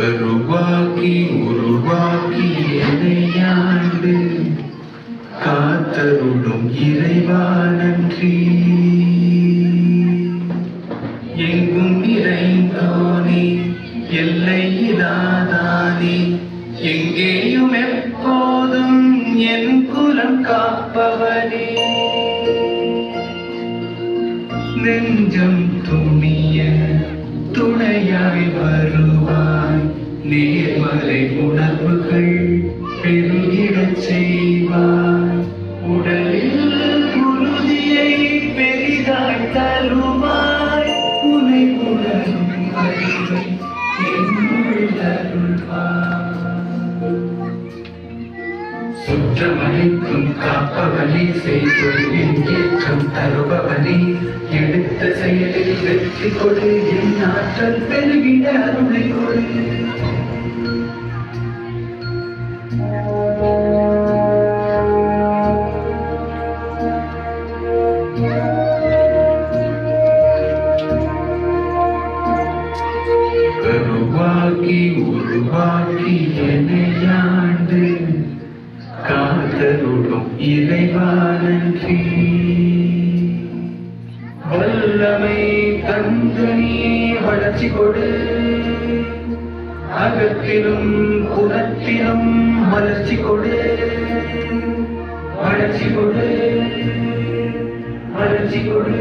கருவாக்கி உருவாக்கி என்னையாண்டு காத்தருடும் இறைவா நன்றி. எங்கும் நிறைந்தோனே எல்லை இல்லாதானே எங்கேயும் எப்போதும் என் குலம் காப்பவனே. நெஞ்சம் துணிய துணையாய் வருவாய், நேர்மறை உணர்வுகள் பெருகிடச் செய்வாய், உடலில் உறுதியை பெரிதாய் தருவாய், உனை உணரும் அறிவை என்னுள் அருள்வாய். சுற்றமளிக்கும் காப்பவனே, செய்தொழிலின் ஏற்றம் தருபவனே, எடுத்த செயலில் வெற்றி கொடு, என் ஆற்றல் பெருகிட அருளை கொடு. கருவாக்கி உருவாக்கி என்னையாண்டு காத்தருடும் இறைவா நன்றி. வல்லமை தந்தனியே வளர்ச்சி கொடு, அகத்திலும் புறத்திலும் வளர்ச்சி கொடு, வளர்ச்சி கொடு, வளர்ச்சி கொடு.